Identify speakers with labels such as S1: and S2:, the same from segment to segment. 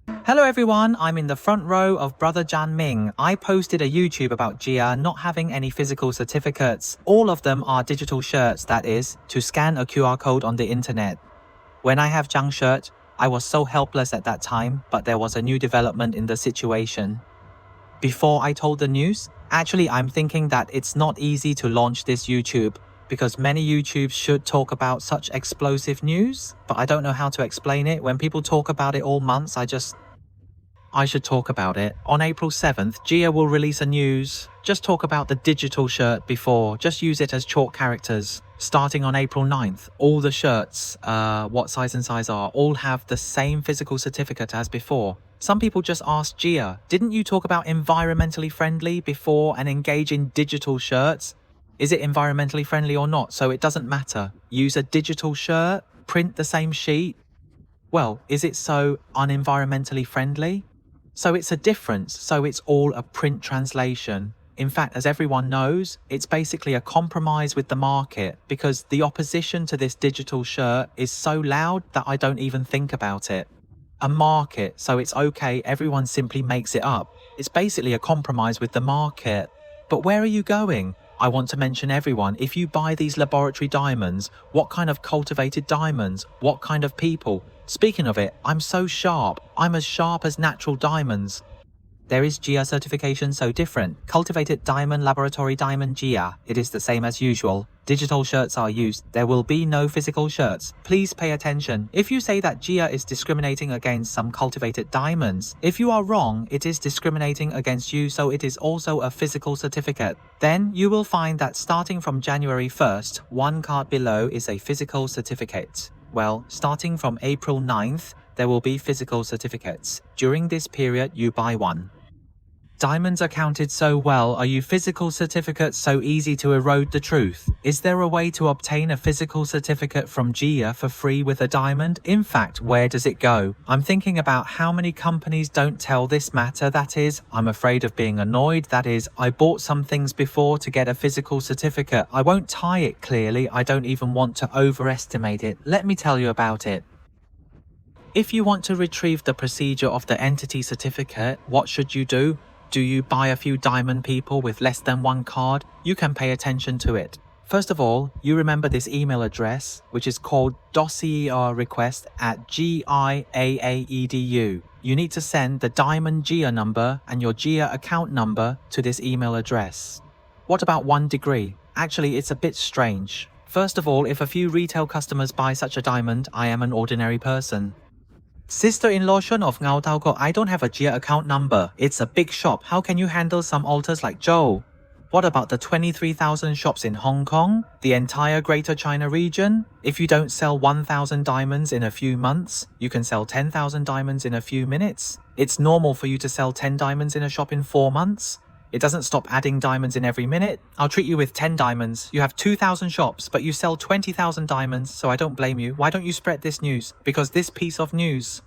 S1: Hello everyone, I'm in the front row of Brother Jan Ming. I posted a YouTube about GIA not having any physical certificates. All of them are digital shirts, that is, to scan a QR code on the internet. When I have Zhang shirt, I was so helpless at that time, but there was a new development in the situation. Before I told the news, actually I'm thinking that it's not easy to launch this YouTube because many YouTubes should talk about such explosive news, but I don't know how to explain it. When people talk about it all months, I should talk about it. On April 7th, GIA will release a news. Just talk about the digital shirt before. Just use it as chalk characters. Starting on April 9th, all the shirts, what size and size are, all have the same physical certificate as before. Some people just ask GIA, didn't you talk about environmentally friendly before and engage in digital shirts? Is it environmentally friendly or not? So it doesn't matter. Use a digital shirt, print the same sheet. Well, is it so unenvironmentally friendly? So it's a difference, so it's all a print translation. In fact, as everyone knows, it's basically a compromise with the market because the opposition to this digital shirt is so loud that I don't even think about it. A market, so it's okay, everyone simply makes it up. It's basically a compromise with the market. But where are you going? I want to mention everyone, if you buy these laboratory diamonds, what kind of cultivated diamonds? What kind of people? Speaking of it, I'm so sharp. I'm as sharp as natural diamonds. There is GIA certification so different. Cultivated diamond, laboratory diamond, GIA. It is the same as usual. Digital shirts are used. There will be no physical shirts. Please pay attention. If you say that GIA is discriminating against some cultivated diamonds, if you are wrong, it is discriminating against you, so it is also a physical certificate. Then you will find that starting from January 1st, one card below is a physical certificate. Well, starting from April 9th, there will be physical certificates. During this period, you buy one. Diamonds are counted so well, are you physical certificates so easy to erode the truth? Is there a way to obtain a physical certificate from GIA for free with a diamond? In fact, where does it go? I'm thinking about how many companies don't tell this matter, that is, I'm afraid of being annoyed, that is, I bought some things before to get a physical certificate. I won't tie it clearly, I don't even want to overestimate it. Let me tell you about it. If you want to retrieve the procedure of the entity certificate, what should you do? Do you buy a few diamond people with less than one card? You can pay attention to it. First of all, you remember this email address, which is called dossier request at GIA-edu. You need to send the diamond GIA number and your GIA account number to this email address. What about 1 degree? Actually, it's a bit strange. First of all, if a few retail customers buy such a diamond, I am an ordinary person. Sister-in-law Shun of Ngao Tao Ko, I don't have a GIA account number. It's a big shop. How can you handle some altars like Joe? What about the 23,000 shops in Hong Kong? The entire Greater China region? If you don't sell 1,000 diamonds in a few months, you can sell 10,000 diamonds in a few minutes. It's normal for you to sell 10 diamonds in a shop in 4 months. It doesn't stop adding diamonds in every minute. I'll treat you with 10 diamonds. You have 2,000 shops, but you sell 20,000 diamonds, so I don't blame you. Why don't you spread this news? Because this piece of news,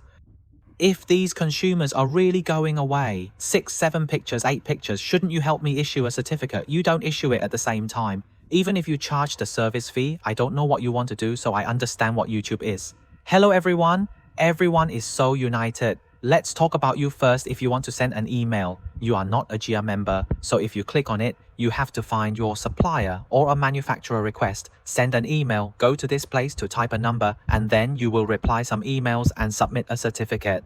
S1: if these consumers are really going away, 6, 7 pictures, 8 pictures, shouldn't you help me issue a certificate? You don't issue it at the same time. Even if you charge the service fee, I don't know what you want to do, so I understand what YouTube is. Hello everyone. Everyone is so united. Let's talk about you first if you want to send an email. You are not a GIA member, so if you click on it, you have to find your supplier or a manufacturer request, send an email, go to this place to type a number, and then you will reply some emails and submit a certificate.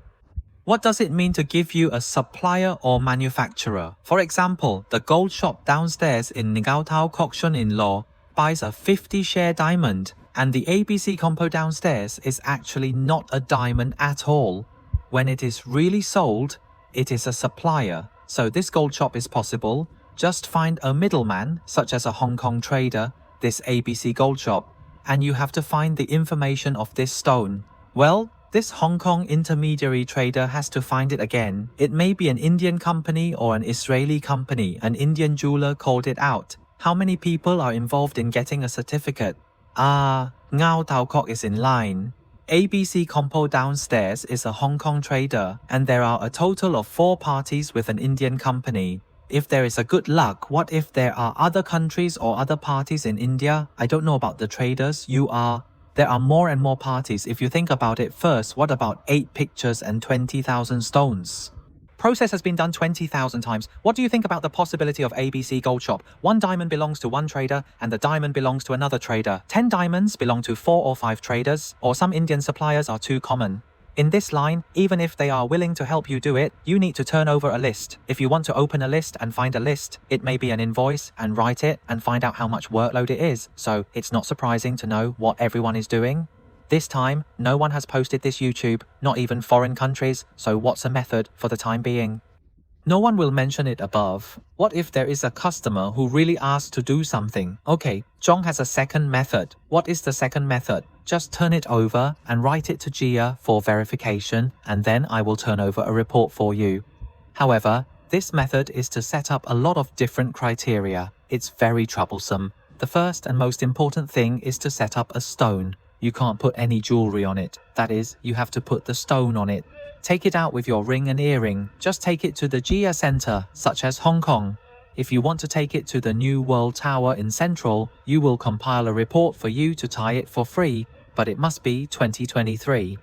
S1: What does it mean to give you a supplier or manufacturer? For example, the gold shop downstairs in Ngao Tao Kok Shun in Law buys a 50-share diamond, and the ABC compo downstairs is actually not a diamond at all. When it is really sold, it is a supplier. So this gold shop is possible. Just find a middleman, such as a Hong Kong trader, this ABC gold shop, and you have to find the information of this stone. Well, this Hong Kong intermediary trader has to find it again. It may be an Indian company or an Israeli company. An Indian jeweler called it out. How many people are involved in getting a certificate? Ngao Tao Kok is in line. ABC Compo downstairs is a Hong Kong trader, and there are a total of 4 parties with an Indian company. If there is a good luck, what if there are other countries or other parties in India? I don't know about the traders. You are There are more and more parties if you think about it first. What about 8 pictures and 20,000 stones? Process has been done 20,000 times. What do you think about the possibility of ABC Gold Shop? 1 diamond belongs to one trader and the diamond belongs to another trader. 10 diamonds belong to 4 or 5 traders, or some Indian suppliers are too common. In this line, even if they are willing to help you do it, you need to turn over a list. If you want to open a list and find a list, it may be an invoice, and write it and find out how much workload it is. So it's not surprising to know what everyone is doing. This time, no one has posted this YouTube, not even foreign countries, so what's a method for the time being? No one will mention it above. What if there is a customer who really asks to do something? Okay, Zhong has a second method. What is the second method? Just turn it over and write it to GIA for verification, and then I will turn over a report for you. However, this method is to set up a lot of different criteria. It's very troublesome. The first and most important thing is to set up a stone. You can't put any jewelry on it. That is, you have to put the stone on it. Take it out with your ring and earring. Just take it to the GIA Center, such as Hong Kong. If you want to take it to the New World Tower in Central, you will compile a report for you to tie it for free, but it must be 2023.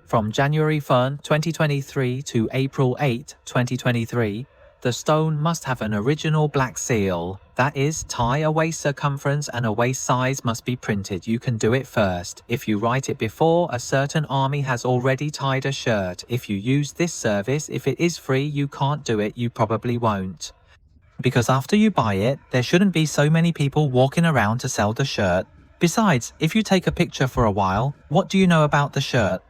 S1: From January 1, 2023 to April 8, 2023, the stone must have an original black seal. That is, tie a waist circumference and a waist size must be printed. You can do it first. If you write it before a certain army has already tied a shirt. If you use this service, if it is free, you can't do it. You probably won't. Because after you buy it, there shouldn't be so many people walking around to sell the shirt. Besides, if you take a picture for a while, what do you know about the shirt?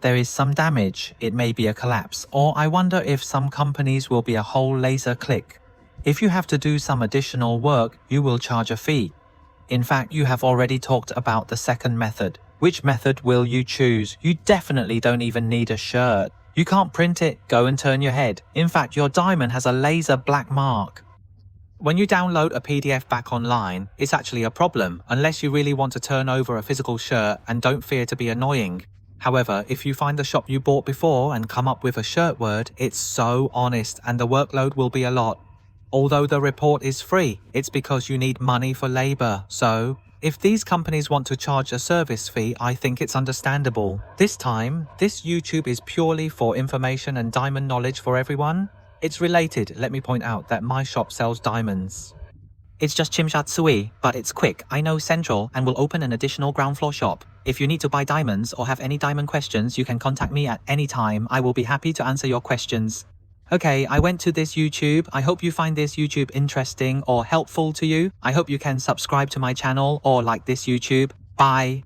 S1: There is some damage, it may be a collapse, or I wonder if some companies will be a whole laser click. If you have to do some additional work, you will charge a fee. In fact, you have already talked about the second method. Which method will you choose? You definitely don't even need a shirt. You can't print it, go and turn your head. In fact, your diamond has a laser black mark. When you download a PDF back online, it's actually a problem, unless you really want to turn over a physical shirt and don't fear to be annoying. However, if you find the shop you bought before and come up with a shirt word, it's so honest and the workload will be a lot. Although the report is free, it's because you need money for labor. So, if these companies want to charge a service fee, I think it's understandable. This time, this YouTube is purely for information and diamond knowledge for everyone. It's related, let me point out that my shop sells diamonds. It's just Chimshatsui, but it's quick. I know Central and will open an additional ground floor shop. If you need to buy diamonds or have any diamond questions, you can contact me at any time. I will be happy to answer your questions. Okay, I went to this YouTube. I hope you find this YouTube interesting or helpful to you. I hope you can subscribe to my channel or like this YouTube. Bye.